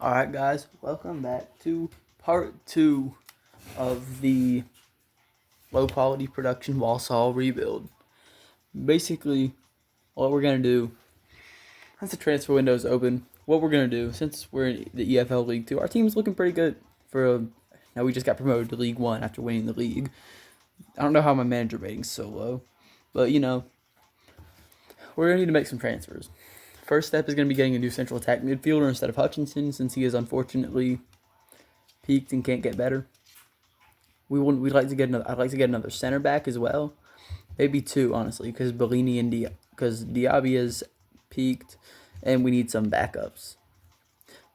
Alright, guys, welcome back to part 2 of the low quality production Walsall rebuild. Basically, what we're going to do, since the transfer window is open, what we're going to do, since we're in the EFL League 2, our team's looking pretty good. Now we just got promoted to League 1 after winning the league. I don't know how my manager rating's so low, but we're going to need to make some transfers. First step is going to be getting a new central attack midfielder instead of Hutchinson, since he is unfortunately peaked and can't get better. We'd like to get another. I'd like to get another center back as well, maybe two, honestly, because Bellini and Diaby is peaked, and we need some backups.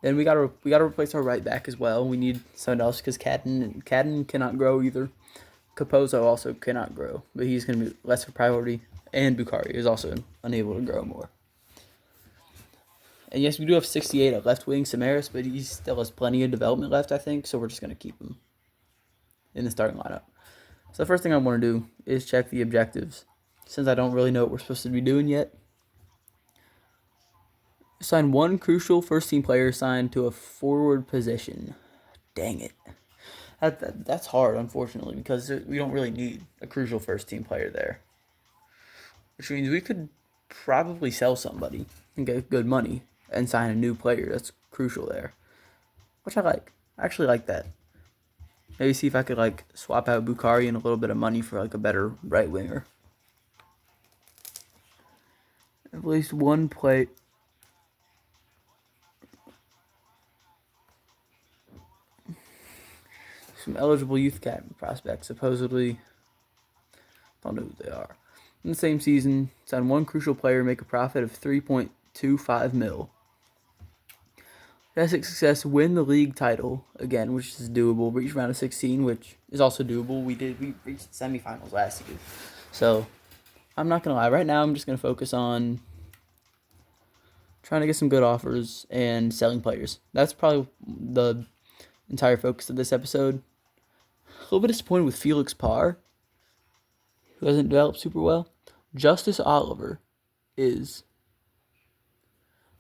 Then we gotta replace our right back as well. We need someone else because Cadden cannot grow either. Capozzo also cannot grow, but he's gonna be less of a priority. And Bukhari is also unable to grow more. And yes, we do have 68 at left wing, Samaras, but he still has plenty of development left, I think. So we're just gonna keep him in the starting lineup. So the first thing I want to do is check the objectives, since I don't really know what we're supposed to be doing yet. Assign one crucial first team player assigned to a forward position. Dang it. That's hard, unfortunately, because we don't really need a crucial first team player there. Which means we could probably sell somebody and get good money and sign a new player that's crucial there. Which I like. I actually like that. Maybe see if I could swap out Bukhari and a little bit of money for a better right winger. At least one play. Some eligible youth academy prospects, supposedly. Don't know who they are. In the same season, sign one crucial player, make a profit of 3.25 mil. Fantastic success, win the league title again, which is doable. Reach round of 16, which is also doable. We reached the semifinals last year. So, I'm not going to lie. Right now, I'm just going to focus on trying to get some good offers and selling players. That's probably the entire focus of this episode. A little bit disappointed with Felix Parr, who hasn't developed super well. Justice Oliver is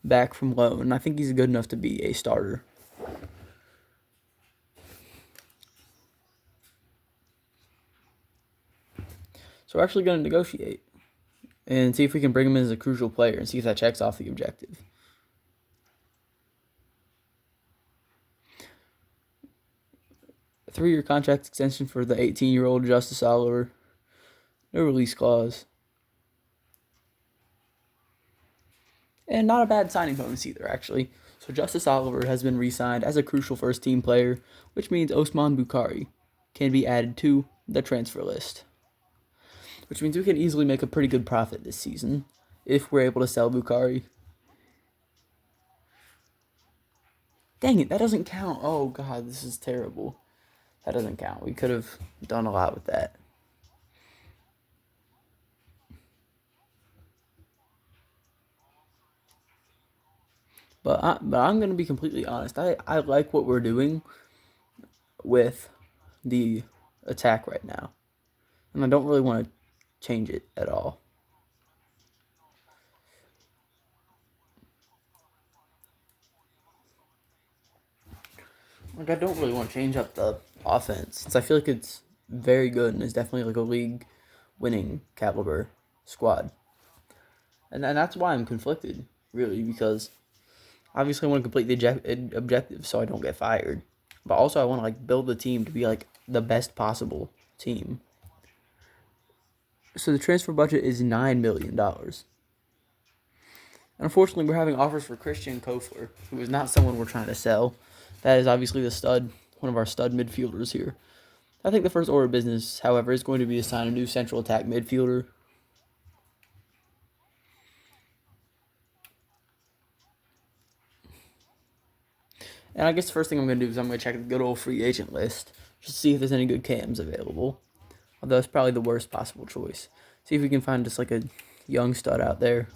back from loan. I think he's good enough to be a starter. So we're actually going to negotiate and see if we can bring him in as a crucial player and see if that checks off the objective. A 3-year contract extension for the 18-year-old Justice Oliver. No release clause. And not a bad signing bonus either, actually. So Justice Oliver has been re-signed as a crucial first-team player, which means Osman Bukhari can be added to the transfer list. Which means we can easily make a pretty good profit this season if we're able to sell Bukhari. Dang it, that doesn't count. Oh, God, this is terrible. That doesn't count. We could have done a lot with that. But I'm going to be completely honest. I like what we're doing with the attack right now. And I don't really want to change it at all. I don't really want to change up the offense, since I feel like it's very good and it's definitely a league-winning caliber squad. And that's why I'm conflicted, really, because obviously I want to complete the objective so I don't get fired. But also I want to build the team to be the best possible team. So the transfer budget is $9 million. Unfortunately, we're having offers for Christian Kofler, who is not someone we're trying to sell. That is obviously one of our stud midfielders here. I think the first order of business, however, is going to be to sign a new central attack midfielder. And I guess the first thing I'm going to do is I'm going to check the good old free agent list, just to see if there's any good cams available. Although it's probably the worst possible choice. See if we can find just a young stud out there.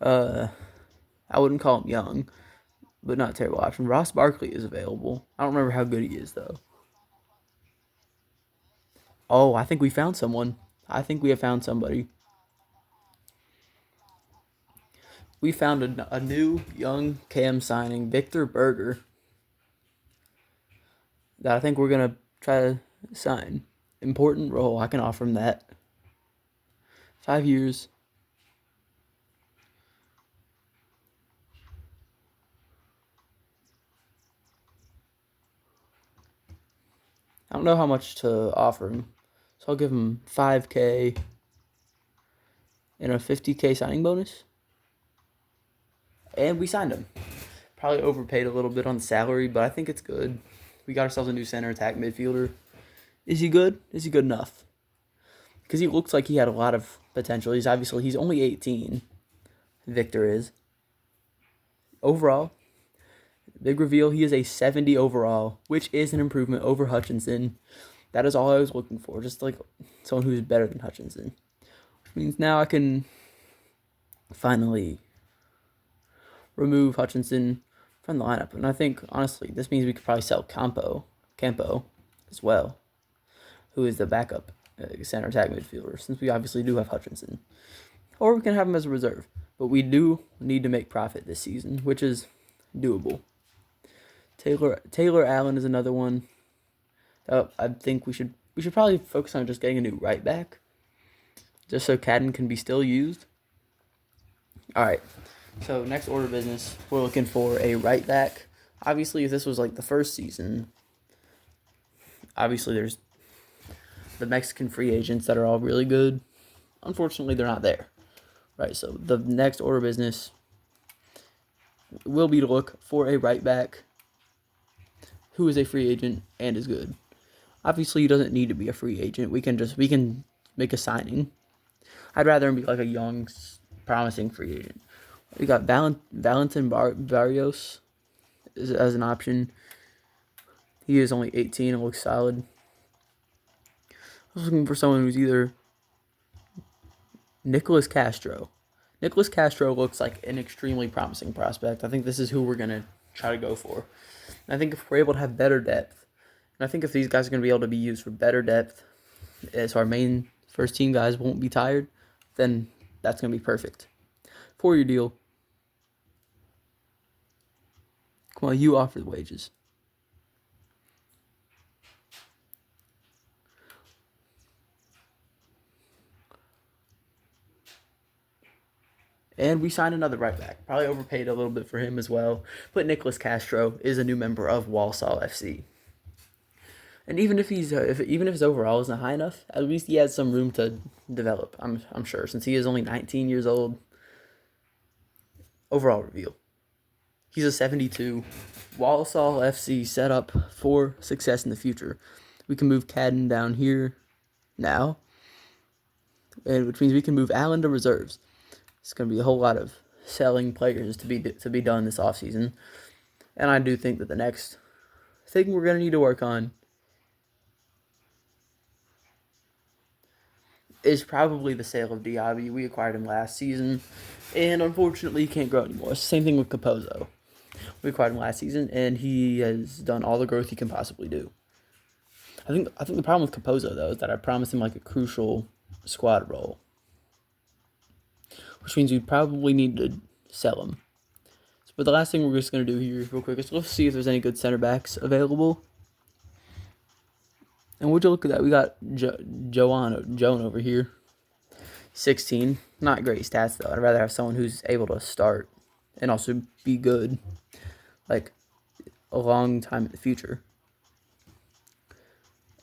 I wouldn't call him young, but not a terrible option. Ross Barkley is available. I don't remember how good he is, though. Oh, I think we found someone. I think we have found somebody. we found a new young Cam signing, Victor Berger, that I think we're going to try to sign. Important role. I can offer him that. 5 years. I don't know how much to offer him, so I'll give him $5K and a $50K signing bonus. And we signed him. Probably overpaid a little bit on the salary, but I think it's good. We got ourselves a new center attack midfielder. Is he good? Is he good enough? Because he looks like he had a lot of potential. He's only 18. Victor is. Overall, big reveal, he is a 70 overall, which is an improvement over Hutchinson. That is all I was looking for, just like someone who's better than Hutchinson. Which means now I can finally remove Hutchinson from the lineup. And I think, honestly, this means we could probably sell Campo as well, who is the backup center attack midfielder, since we obviously do have Hutchinson. Or we can have him as a reserve. But we do need to make profit this season, which is doable. Taylor Allen is another one. I think we should probably focus on just getting a new right back, just so Cadden can be still used. All right. So next order of business, we're looking for a right back. Obviously, if this was like the first season, obviously there's the Mexican free agents that are all really good. Unfortunately, they're not there. Right. So the next order of business will be to look for a right back who is a free agent and is good. Obviously, he doesn't need to be a free agent. We can make a signing. I'd rather him be like a young, promising free agent. We got Valentin Barrios as an option. He is only 18 and looks solid. I was looking for someone who's either Nicholas Castro. Nicholas Castro looks like an extremely promising prospect. I think this is who we're going to try to go for. And I think if we're able to have better depth, and I think if these guys are going to be able to be used for better depth, so our main first team guys won't be tired, then that's going to be perfect. 4-year deal. Come on, you offer the wages. And we signed another right back. Probably overpaid a little bit for him as well. But Nicholas Castro is a new member of Walsall FC. And even if his overall isn't high enough, at least he has some room to develop. I'm sure, since he is only 19 years old. Overall reveal. He's a 72. Walsall FC set up for success in the future. We can move Cadden down here now, and which means we can move Allen to reserves. It's going to be a whole lot of selling players to be done this offseason. And I do think that the next thing we're going to need to work on is probably the sale of Diaby. We acquired him last season, and unfortunately he can't grow anymore. It's the same thing with Capozzo. We acquired him last season, and he has done all the growth he can possibly do. I think the problem with Capozzo, though, is that I promised him like a crucial squad role, which means we probably need to sell him. But the last thing we're just going to do here real quick is let's see if there's any good center backs available. And would you look at that? We got Joan over here. 16. Not great stats, though. I'd rather have someone who's able to start and also be good, like, a long time in the future.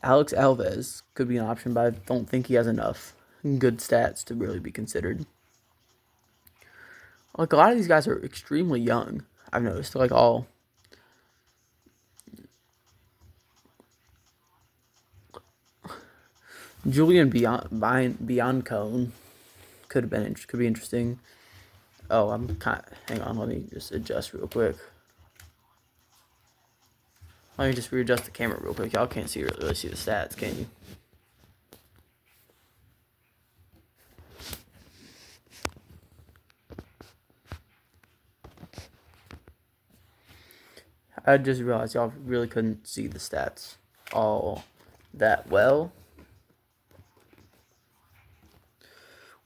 Alex Alves could be an option, but I don't think he has enough good stats to really be considered. Like, a lot of these guys are extremely young, I've noticed. Like, all... Julian Biancone could be interesting. Oh, hang on, let me just adjust real quick. Let me just readjust the camera real quick. Y'all can't really see the stats, can you? I just realized y'all really couldn't see the stats all that well.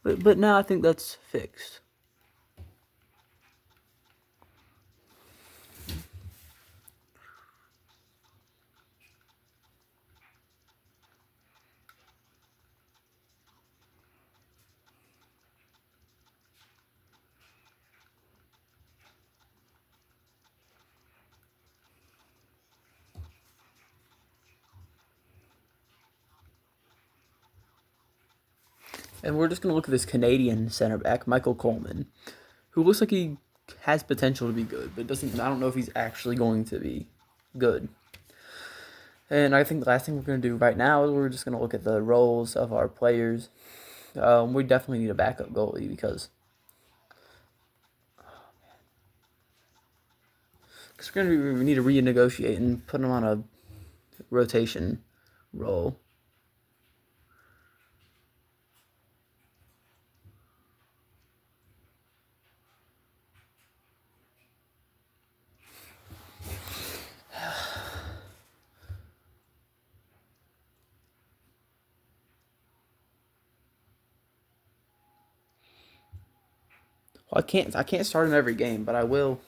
But now I think that's fixed. And we're just going to look at this Canadian center back, Michael Coleman, who looks like he has potential to be good, but I don't know if he's actually going to be good. And I think the last thing we're going to do right now is we're just going to look at the roles of our players. We definitely need a backup goalie because we need to renegotiate and put him on a rotation role. Well, I can't start him every game, but I will.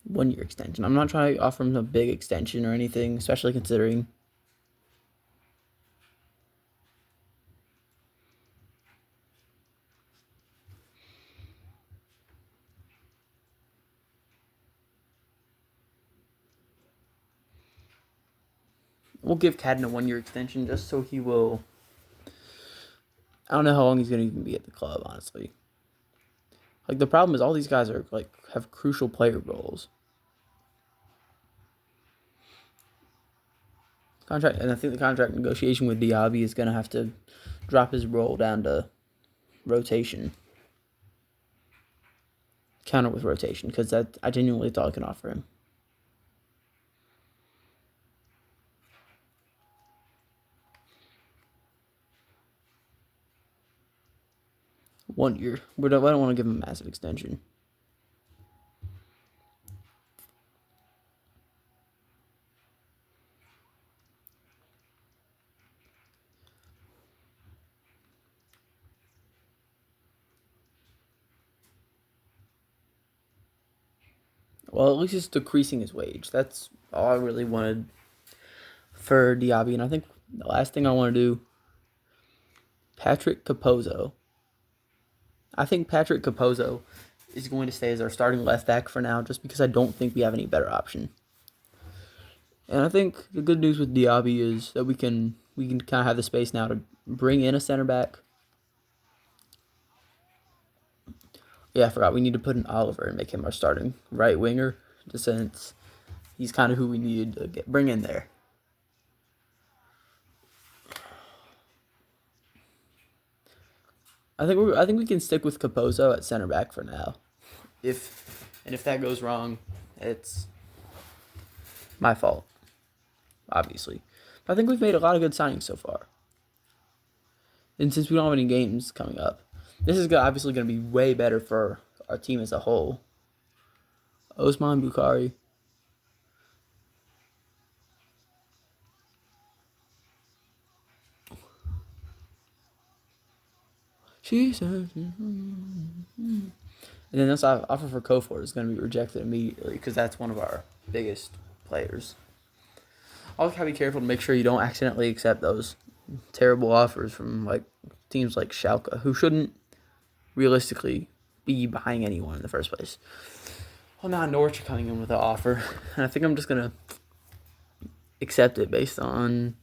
One-year extension. I'm not trying to offer him a big extension or anything, especially considering we'll give Cadden a 1-year extension just so he will. I don't know how long he's going to even be at the club, honestly. Like, the problem is all these guys are like have crucial player roles. Contract, and I think the contract negotiation with Diaby is going to have to drop his role down to rotation. Counter with rotation, because that I genuinely thought I can offer him. One year. I don't want to give him a massive extension. Well, at least it's decreasing his wage. That's all I really wanted for Diaby. And I think the last thing I want to do, Patrick Capozzo. I think Patrick Capozzo is going to stay as our starting left back for now, just because I don't think we have any better option. And I think the good news with Diaby is that we can kind of have the space now to bring in a center back. Yeah, I forgot. We need to put in Oliver and make him our starting right winger, just since he's kind of who we needed to bring in there. I think we can stick with Capozzo at center back for now. If that goes wrong, it's my fault, obviously. But I think we've made a lot of good signings so far. And since we don't have any games coming up, this is obviously going to be way better for our team as a whole. Osman Bukhari. She said, and then this offer for Kofor is going to be rejected immediately because that's one of our biggest players. Also, gotta be careful to make sure you don't accidentally accept those terrible offers from like teams like Schalke, who shouldn't realistically be buying anyone in the first place. Well, now Norwich are coming in with an offer, and I think I'm just gonna accept it based on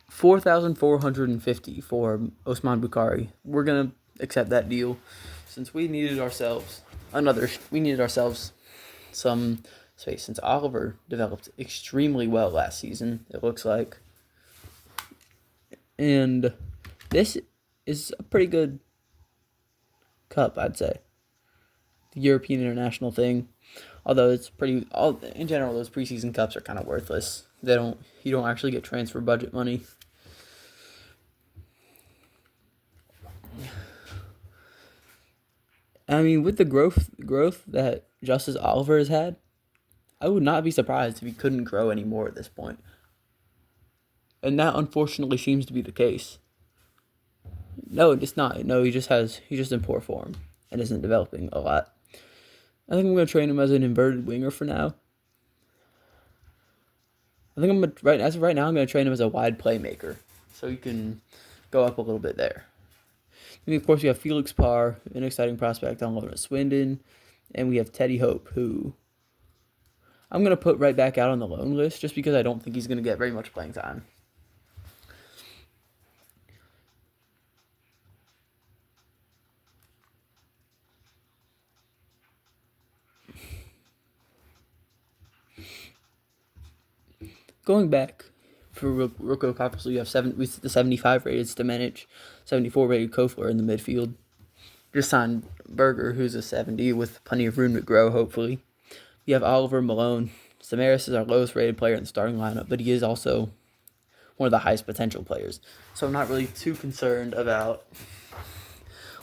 4,450 for Osman Bukhari. We're gonna accept that deal since we needed ourselves some space. Since Oliver developed extremely well last season, it looks like, and this is a pretty good cup, I'd say. The European international thing, although it's in general, those preseason cups are kind of worthless. You don't actually get transfer budget money. I mean, with the growth that Justice Oliver has had, I would not be surprised if he couldn't grow anymore at this point. And that unfortunately seems to be the case. No, it's not. No, he's just in poor form and isn't developing a lot. I think I'm going to train him as an inverted winger for now. Right now I'm going to train him as a wide playmaker, so he can go up a little bit there. And of course, we have Felix Parr, an exciting prospect on loan at Swindon, and we have Teddy Hope, who I'm going to put right back out on the loan list just because I don't think he's going to get very much playing time. Going back for Rocco Conference, you have the 75 rated Stemenich, 74 rated Kofler in the midfield. Just signed Berger, who's a 70 with plenty of room to grow, hopefully. You have Oliver Malone. Samaras is our lowest rated player in the starting lineup, but he is also one of the highest potential players. So I'm not really too concerned about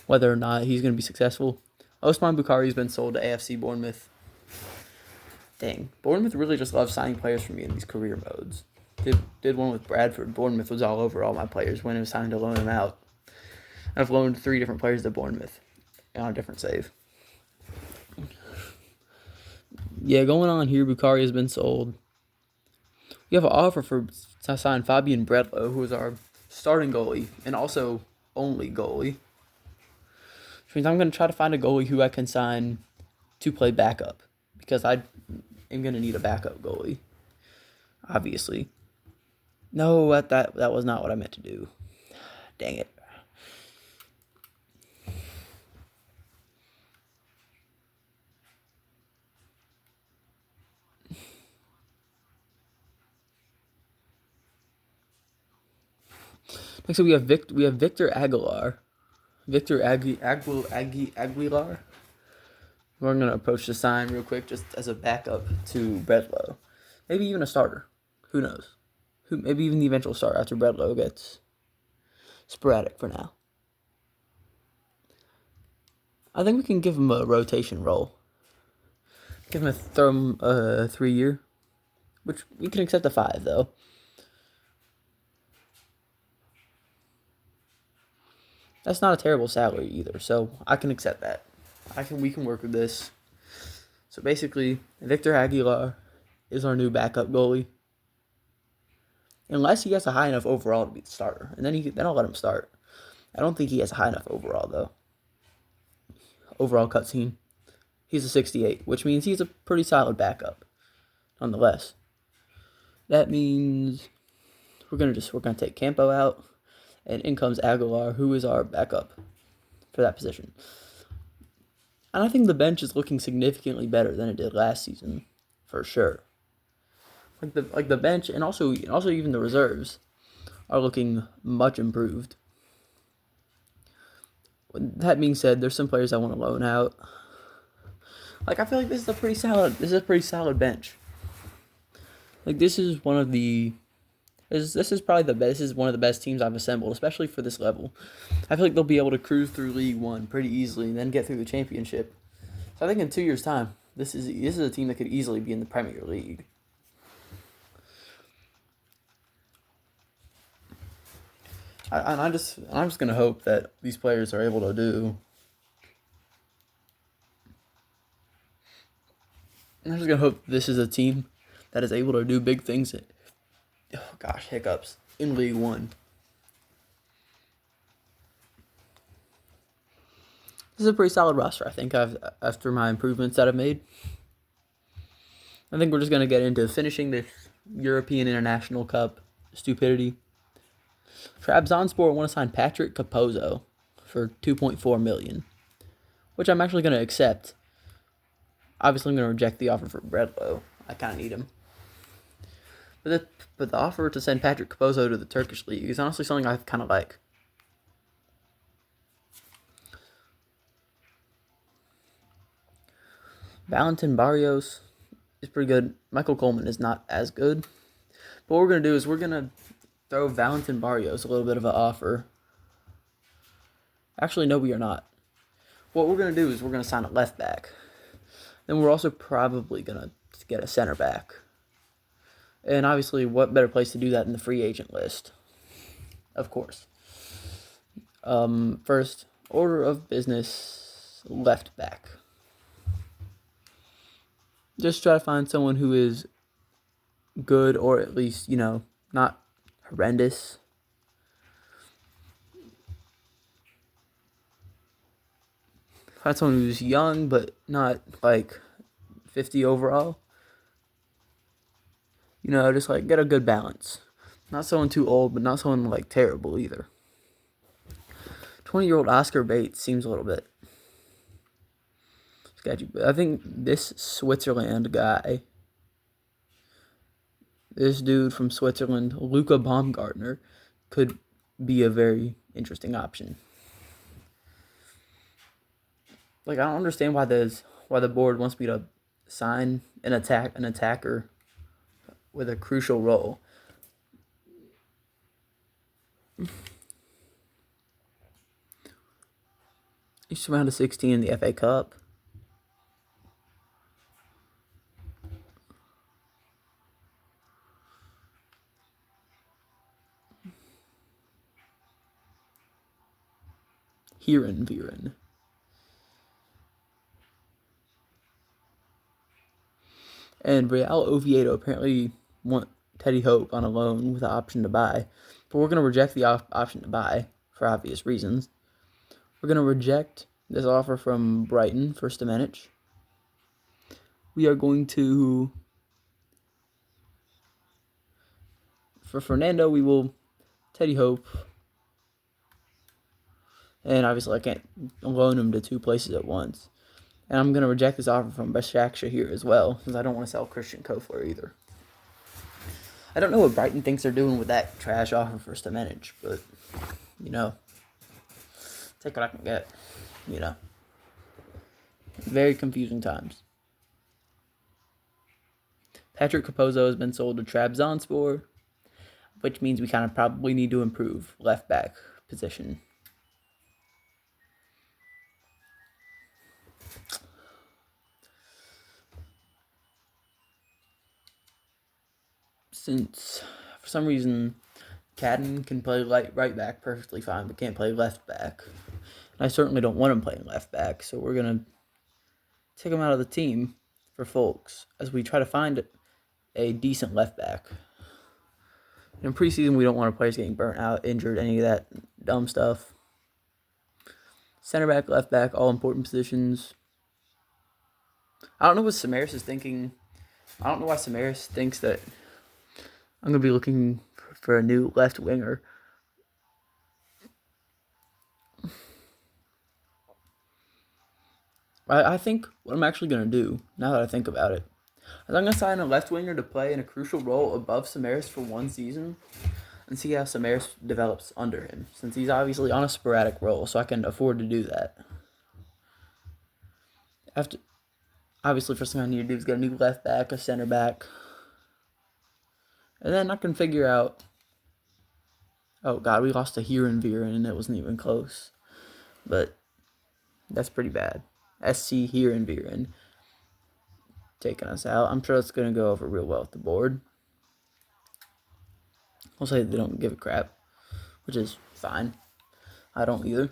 whether or not he's going to be successful. Osman Bukhari's been sold to AFC Bournemouth. Dang, Bournemouth really just loves signing players for me in these career modes. Did one with Bradford. Bournemouth was all over all my players when it was time to loan them out. I've loaned 3 different players to Bournemouth on a different save. Yeah, going on here, Bukhari has been sold. We have an offer to sign Fabian Bredlow, who is our starting goalie and also only goalie. Which means I'm going to try to find a goalie who I can sign to play backup, because I am going to need a backup goalie, obviously. No, that was not what I meant to do. Dang it. Next up, we have Victor Aguilar. Aguilar. We're going to approach the sign real quick just as a backup to Bredlow. Maybe even a starter. Who knows? Maybe even the eventual starter after Bredlow gets sporadic for now. I think we can give him a rotation role. Give him a 3-year, which we can accept a 5 though. That's not a terrible salary either, so I can accept that. We can work with this. So basically, Victor Aguilar is our new backup goalie. Unless he has a high enough overall to be the starter, and then I'll let him start. I don't think he has a high enough overall though. Overall cutscene. He's a 68, which means he's a pretty solid backup, nonetheless. That means we're gonna take Campo out, and in comes Aguilar, who is our backup for that position. And I think the bench is looking significantly better than it did last season, for sure. Like the bench and also even the reserves are looking much improved. That being said, there's some players I want to loan out. Like, I feel like this is a pretty solid bench. Like, this is one of the This is probably the best. This is one of the best teams I've assembled, especially for this level. I feel like they'll be able to cruise through League One pretty easily and then get through the Championship. So I think in 2 years' time, this is a team that could easily be in the Premier League. I'm just gonna hope that these players are able to do. I'm just gonna hope this is a team that is able to do big things. Oh gosh, hiccups in League One. This is a pretty solid roster, I think, after my improvements that I've made. I think we're just gonna get into finishing this European International Cup stupidity. Trabzonspor want to sign Patrick Capozzo for $2.4 million, which I'm actually going to accept. Obviously, I'm going to reject the offer for Bredlow. I kind of need him. But the offer to send Patrick Capozzo to the Turkish league is honestly something I kind of like. Valentin Barrios is pretty good. Michael Coleman is not as good. But what we're going to do is we're going to throw Valentin Barrios a little bit of an offer. Actually, no, we are not. What we're going to do is we're going to sign a left back. Then we're also probably going to get a center back. And obviously, what better place to do that than the free agent list? Of course. First order of business, left back. Just try to find someone who is good, or at least, not horrendous. Find someone who's young, but not like 50 overall. just like get a good balance. Not someone too old, but not someone like terrible either. 20-year-old Oscar Bates seems a little bit sketchy, but I think this Switzerland guy, this dude from Switzerland, Luca Baumgartner, could be a very interesting option. Like, I don't understand why the board wants me to sign an attacker with a crucial role. He's round of 16 in the FA Cup. Viren. And Real Oviedo apparently want Teddy Hope on a loan with the option to buy. But we're going to reject the option to buy for obvious reasons. We're going to reject this offer from Brighton for Stamenic. We are going to... For Fernando, we will Teddy Hope. And obviously I can't loan him to two places at once. And I'm going to reject this offer from Başakşehir here as well, since I don't want to sell Christian Kofler either. I don't know what Brighton thinks they're doing with that trash offer for Stamenic, but, take what I can get, Very confusing times. Patrick Capozzo has been sold to Trabzonspor, which means we kind of probably need to improve left back position. Since, for some reason, Cadden can play right back perfectly fine, but can't play left back. And I certainly don't want him playing left back, so we're going to take him out of the team for Folks as we try to find a decent left back. In preseason, we don't want our players getting burnt out, injured, any of that dumb stuff. Center back, left back, all important positions. I don't know what Samaris is thinking. I don't know why Samaris thinks that I'm going to be looking for a new left winger. I think what I'm actually going to do, now that I think about it, is I'm going to sign a left winger to play in a crucial role above Samaris for one season and see how Samaris develops under him, since he's obviously on a sporadic role, so I can afford to do that. Obviously, first thing I need to do is get a new left back, a center back, and then I can figure out... Oh, God, we lost to Viren, and it wasn't even close. But that's pretty bad. SC Viren taking us out. I'm sure that's going to go over real well with the board. We'll say they don't give a crap, which is fine. I don't either.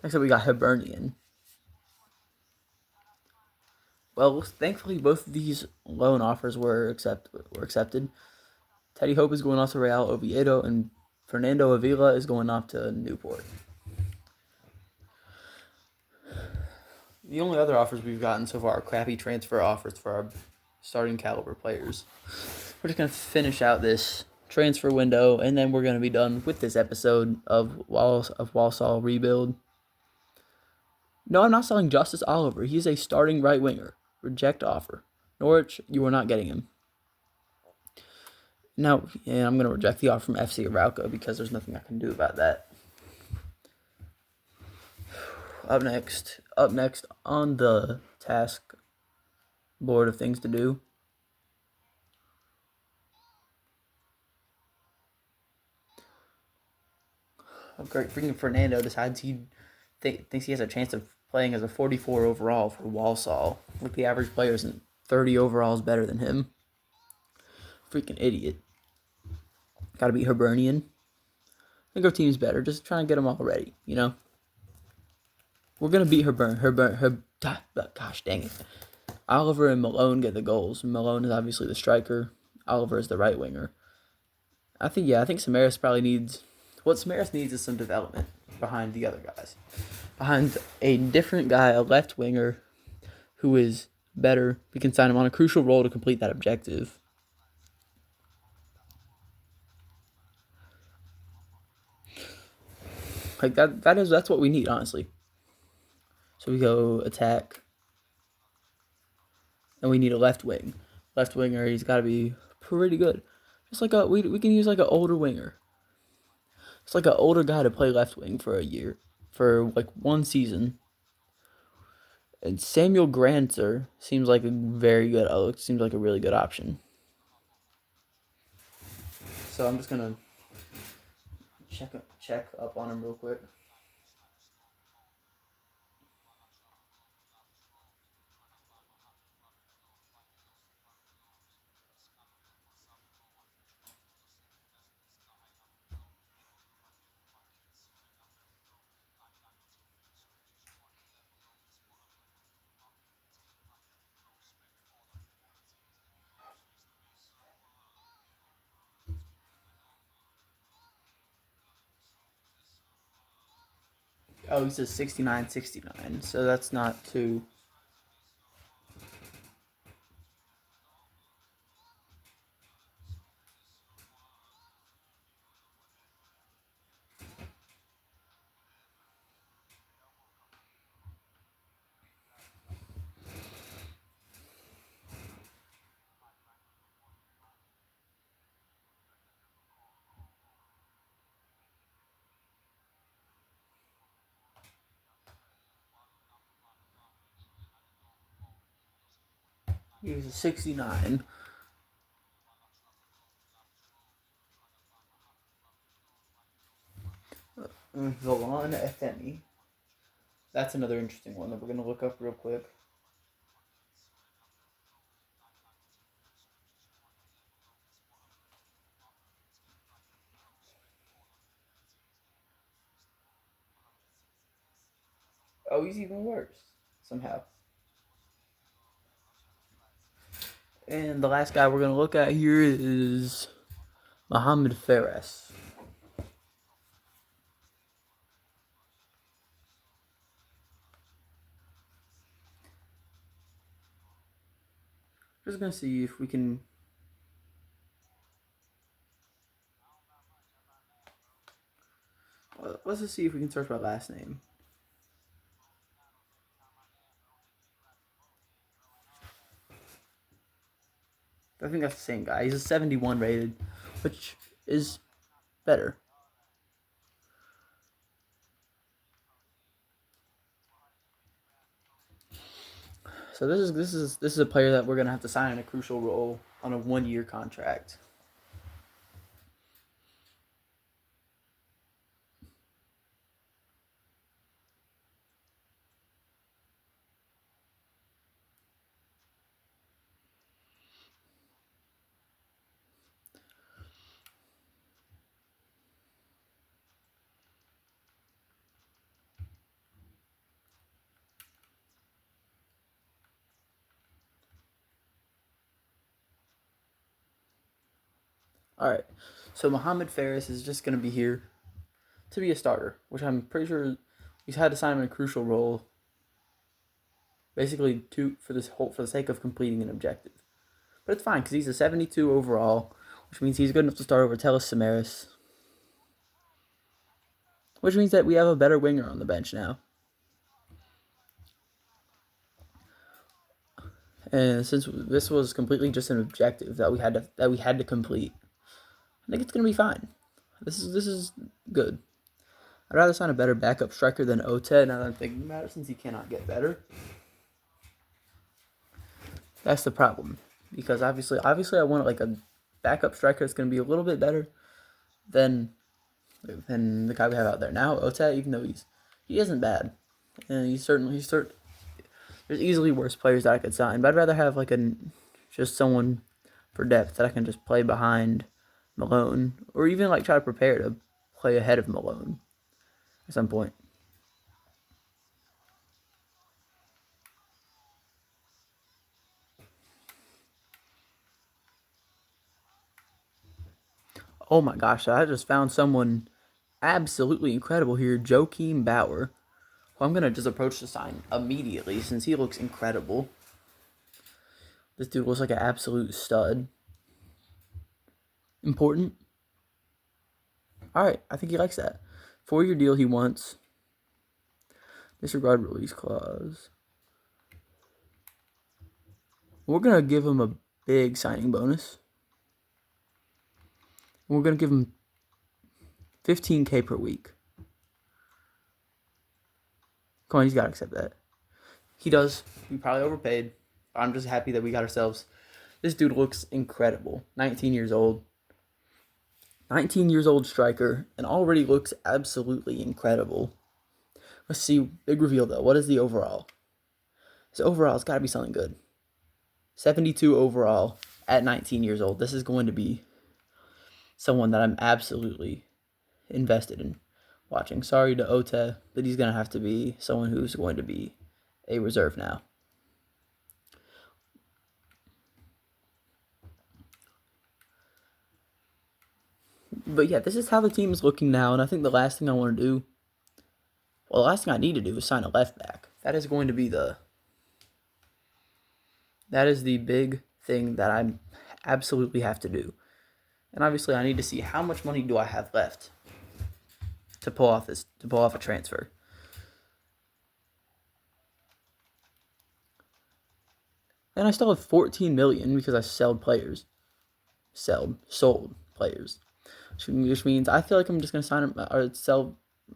Next up, we got Hibernian. Well, thankfully, both of these loan offers were accepted. Teddy Hope is going off to Real Oviedo, and Fernando Avila is going off to Newport. The only other offers we've gotten so far are crappy transfer offers for our starting caliber players. We're just going to finish out this transfer window, and then we're going to be done with this episode of Walsall Rebuild. No, I'm not selling Justice Oliver. He's a starting right winger. Reject offer. Norwich, you are not getting him. Now, and I'm going to reject the offer from FC Arauco because there's nothing I can do about that. Up next on the task board of things to do. Oh, great. Freaking Fernando decides he thinks he has a chance of playing as a 44 overall for Walsall. Like the average player isn't 30 overalls better than him. Freaking idiot. Gotta beat Hibernian. I think our team's better. Just trying to get them all ready, We're going to beat gosh dang it. Oliver and Malone get the goals. Malone is obviously the striker. Oliver is the right winger. I think Samaris probably needs... What Samaris needs is some development behind the other guys. Behind a different guy, a left winger, who is better. We can sign him on a crucial role to complete that objective. Like that's what we need, honestly. So we go attack, and we need a left wing. Left winger, he's got to be pretty good. Just like we can use like an older winger. It's like an older guy to play left wing for a year, for like one season. And Samuel Granzer seems like a very good. Seems like a really good option. So I'm just gonna check up on him real quick. Oh, he says 69-69, so that's not too. He was a 69. Villan Efemi. That's another interesting one that we're gonna look up real quick. Oh, he's even worse somehow. And the last guy we're gonna look at here is Mohamed Fares. Just gonna see if we can. Let's just see if we can search by last name. I think that's the same guy. He's a 71 rated, which is better. So this is a player that we're gonna have to sign in a crucial role on a 1-year contract. All right. So Mohamed Fares is just gonna be here to be a starter, which I'm pretty sure he's had to sign him in a crucial role, basically for the sake of completing an objective. But it's fine because he's a 72 overall, which means he's good enough to start over Telis Samaras, which means that we have a better winger on the bench now. And since this was completely just an objective that we had to complete, I think it's gonna be fine. This is good. I'd rather sign a better backup striker than Ote now that I'm thinking about it, since he cannot get better. That's the problem. Because obviously I want like a backup striker that's gonna be a little bit better than the guy we have out there now. Ote, even though he isn't bad. And he's there's easily worse players that I could sign, but I'd rather have like just someone for depth that I can just play behind Malone, or even like try to prepare to play ahead of Malone at some point. Oh my gosh, I just found someone absolutely incredible here, Joakim Bauer, who I'm gonna just approach to sign immediately since he looks incredible. This dude looks like an absolute stud. Important. All right, I think he likes that. 4-year deal he wants. Disregard release clause. We're going to give him a big signing bonus. We're going to give him $15K per week. Come on, he's got to accept that. He does. We probably overpaid. I'm just happy that we got ourselves. This dude looks incredible. 19 years old. 19 years old striker, and already looks absolutely incredible. Let's see. Big reveal, though. What is the overall? His overall has got to be something good. 72 overall at 19 years old. This is going to be someone that I'm absolutely invested in watching. Sorry to Ote, but he's going to have to be someone who's going to be a reserve now. But yeah, this is how the team is looking now, and I think the last thing I want to do, well, the last thing I need to do is sign a left back. That is going to be that is the big thing that I absolutely have to do. And obviously I need to see how much money do I have left to pull off a transfer. And I still have 14 million because I sold players. Sold players. Which means I feel like I'm just gonna sign I'm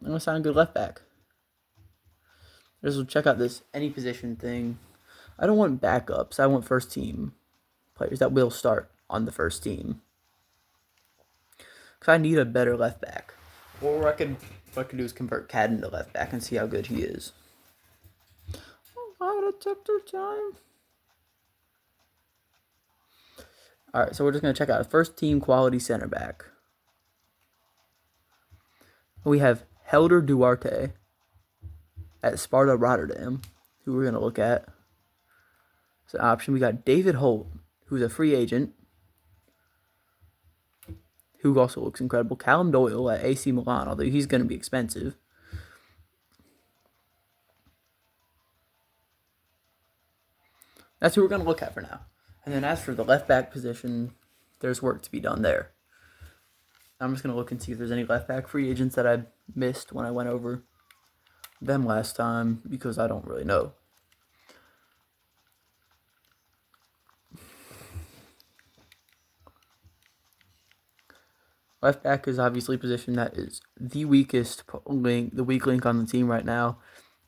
gonna sign a good left back. Just check out this any position thing. I don't want backups. I want first team players that will start on the first team. Because I need a better left back. Or what I could do is convert Cadden to left back and see how good he is. Lie detector time. Alright, so we're just going to check out a first team quality center back. We have Helder Duarte at Sparta Rotterdam, who we're going to look at. It's an option. We got David Holt, who's a free agent, who also looks incredible. Callum Doyle at AC Milan, although he's going to be expensive. That's who we're going to look at for now. And then as for the left back position, there's work to be done there. I'm just going to look and see if there's any left back free agents that I missed when I went over them last time, because I don't really know. Left back is obviously a position that is the weakest link. The weak link on the team right now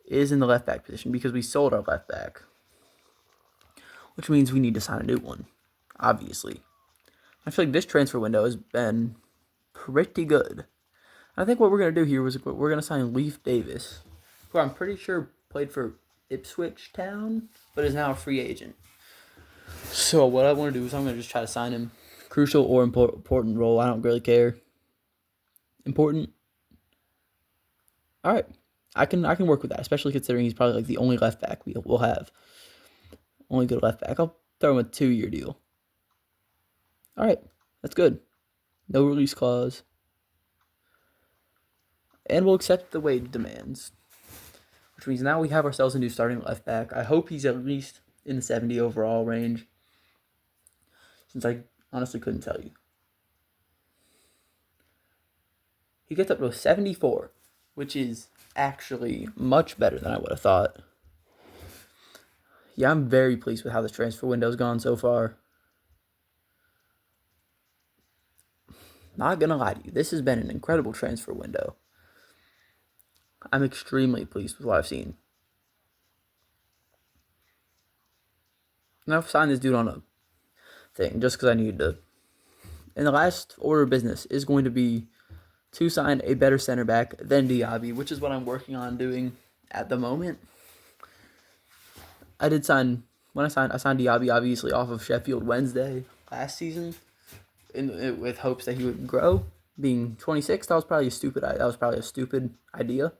is in the left back position because we sold our left back, which means we need to sign a new one, obviously. I feel like this transfer window has been pretty good. I think what we're going to do here is we're going to sign Leif Davis, who I'm pretty sure played for Ipswich Town, but is now a free agent. So what I want to do is I'm going to just try to sign him. Crucial or important role, I don't really care. Important. All right, I can work with that, especially considering he's probably like the only left back we'll have. Only good left back. I'll throw him a 2-year deal. All right, that's good. No release clause. And we'll accept the wage demands, which means now we have ourselves a new starting left back. I hope he's at least in the 70 overall range, since I honestly couldn't tell you. He gets up to a 74, which is actually much better than I would have thought. Yeah, I'm very pleased with how this transfer window's gone so far. Not gonna lie to you, this has been an incredible transfer window. I'm extremely pleased with what I've seen. And I've signed this dude on a thing just because I needed to. And the last order of business is going to be to sign a better center back than Diaby, which is what I'm working on doing at the moment. I signed Diaby obviously off of Sheffield Wednesday last season, with hopes that he would grow. Being 26, that was probably a stupid idea,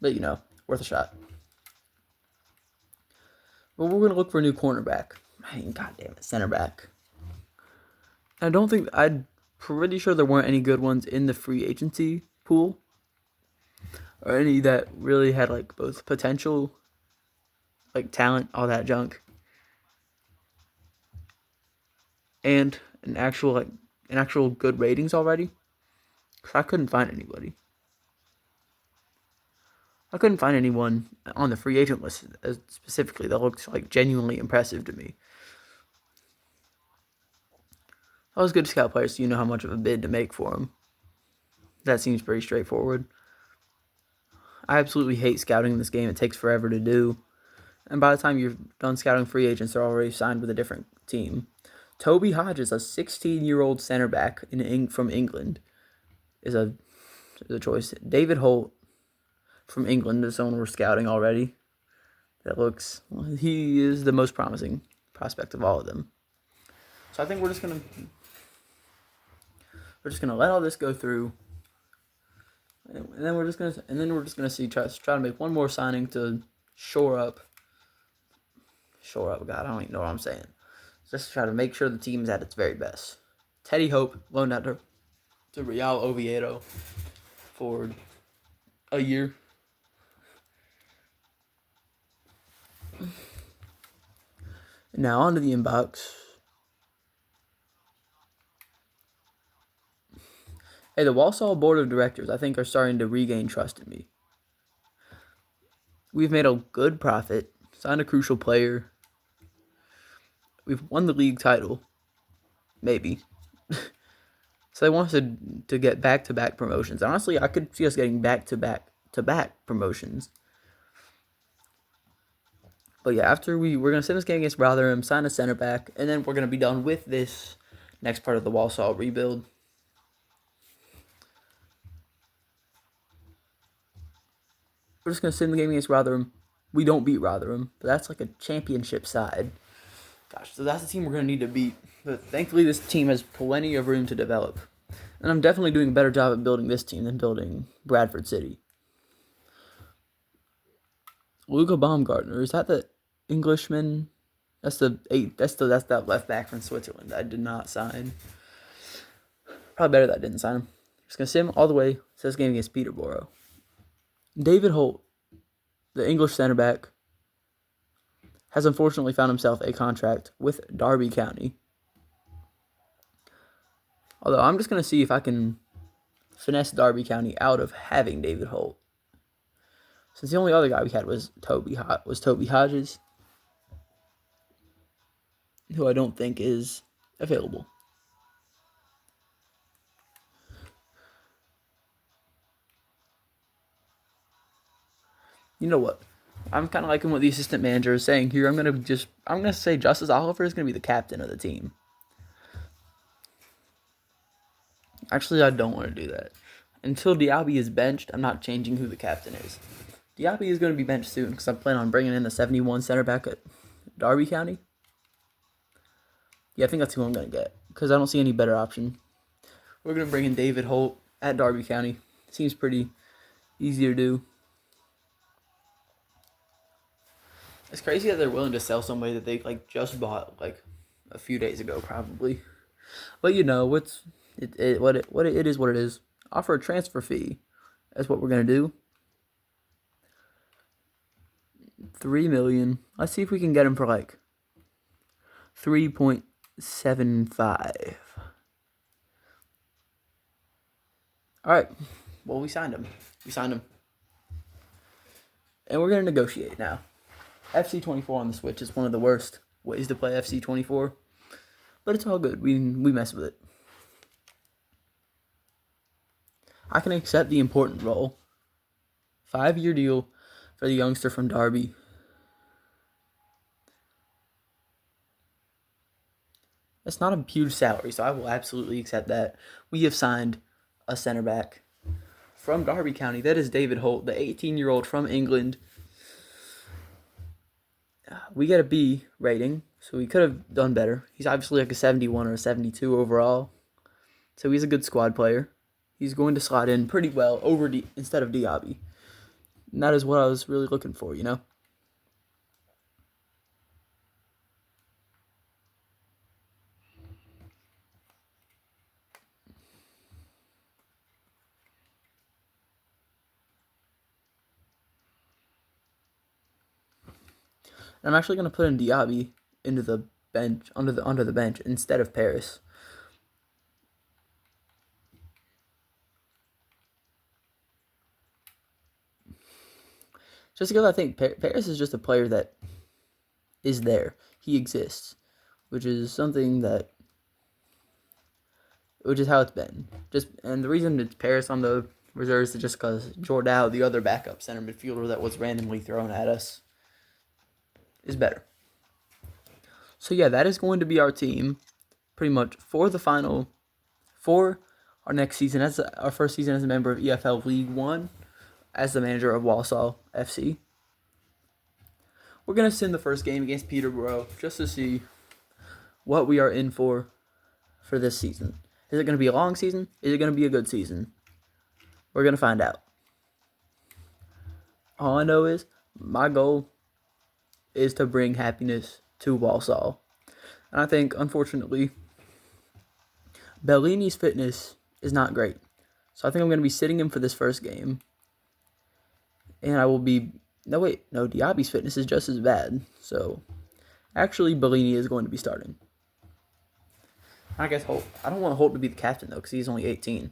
but worth a shot. But we're gonna look for a new cornerback. Goddamn it, center back. I'm pretty sure there weren't any good ones in the free agency pool, or any that really had like both potential, like talent, all that junk, and an actual good ratings already. Cause I couldn't find anybody. I couldn't find anyone on the free agent list specifically that looked like genuinely impressive to me. All those good scout players, so you know how much of a bid to make for them. That seems pretty straightforward. I absolutely hate scouting in this game. It takes forever to do. And by the time you're done scouting free agents, they're already signed with a different team. Toby Hodges, a 16-year-old center back from England, is a choice. David Holt from England is someone we're scouting already. He is the most promising prospect of all of them. So I think we're just gonna let all this go through, and then we're just gonna see try to make one more signing to shore up. God, I don't even know what I'm saying. Just try to make sure the team's at its very best. Teddy Hope loaned out to Real Oviedo for a year. Now onto the inbox. Hey, the Walsall Board of Directors, I think, are starting to regain trust in me. We've made a good profit, signed a crucial player. We've won the league title. Maybe. So they want us to get back-to-back promotions. Honestly, I could see us getting back-to-back promotions. But yeah, after we're going to send this game against Rotherham, sign a center back, and then we're going to be done with this next part of the Walsall rebuild. We're just going to send the game against Rotherham. We don't beat Rotherham, but that's like a championship side. Gosh, so that's the team we're going to need to beat. But thankfully, this team has plenty of room to develop. And I'm definitely doing a better job at building this team than building Bradford City. Luca Baumgartner, is that the Englishman? That's that left back from Switzerland I did not sign. Probably better that I didn't sign him. Just gonna send him all the way to this game against Peterborough. David Holt, the English center back, has unfortunately found himself a contract with Derby County. Although I'm just gonna see if I can finesse Derby County out of having David Holt. Since the only other guy we had was Toby Hodges, who I don't think is available. You know what? I'm kind of liking what the assistant manager is saying here. I'm gonna say Justice Oliver is gonna be the captain of the team. Actually, I don't want to do that. Until Diaby is benched, I'm not changing who the captain is. Diaby is going to be benched soon because I plan on bringing in the 71 center back at Derby County. Yeah, I think that's who I'm going to get because I don't see any better option. We're going to bring in David Holt at Derby County. Seems pretty easy to do. It's crazy that they're willing to sell somebody that they just bought a few days ago, probably. But you know, what it is. Offer a transfer fee. That's what we're gonna do. $3 million. Let's see if we can get him for 3.75. All right. Well, we signed him. And we're gonna negotiate now. FC24 on the Switch is one of the worst ways to play FC24, but it's all good. We mess with it. I can accept the important role. 5-year deal for the youngster from Derby. That's not a huge salary, so I will absolutely accept that. We have signed a center back from Derby County. That is David Holt, the 18-year-old from England. We got a B rating, so we could have done better. He's obviously a 71 or a 72 overall, so he's a good squad player. He's going to slot in pretty well instead of Diaby. And that is what I was really looking for, you know? And I'm actually going to put in Diaby into the bench, under the bench instead of Paris. Just because I think Paris is just a player that is there. He exists, which is something that, which is how it's been. And the reason it's Paris on the reserves is just because Jordao, the other backup center midfielder that was randomly thrown at us, is better. So yeah, that is going to be our team, pretty much for our next season, as our first season as a member of EFL League One, as the manager of Walsall FC. We're gonna send the first game against Peterborough just to see what we are in for this season. Is it gonna be a long season? Is it gonna be a good season? We're gonna find out. All I know is my goal is to bring happiness to Walsall. And I think, unfortunately, Bellini's fitness is not great. So I think I'm going to be sitting him for this first game. And I will be... No, Diaby's fitness is just as bad. So, actually, Bellini is going to be starting. I guess Holt. I don't want Holt to be the captain, though, because he's only 18.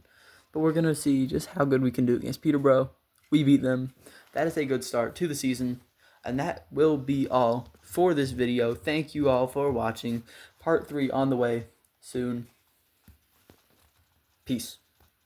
But we're going to see just how good we can do against Peterborough. We beat them. That is a good start to the season. And that will be all for this video. Thank you all for watching. Part 3 on the way soon. Peace.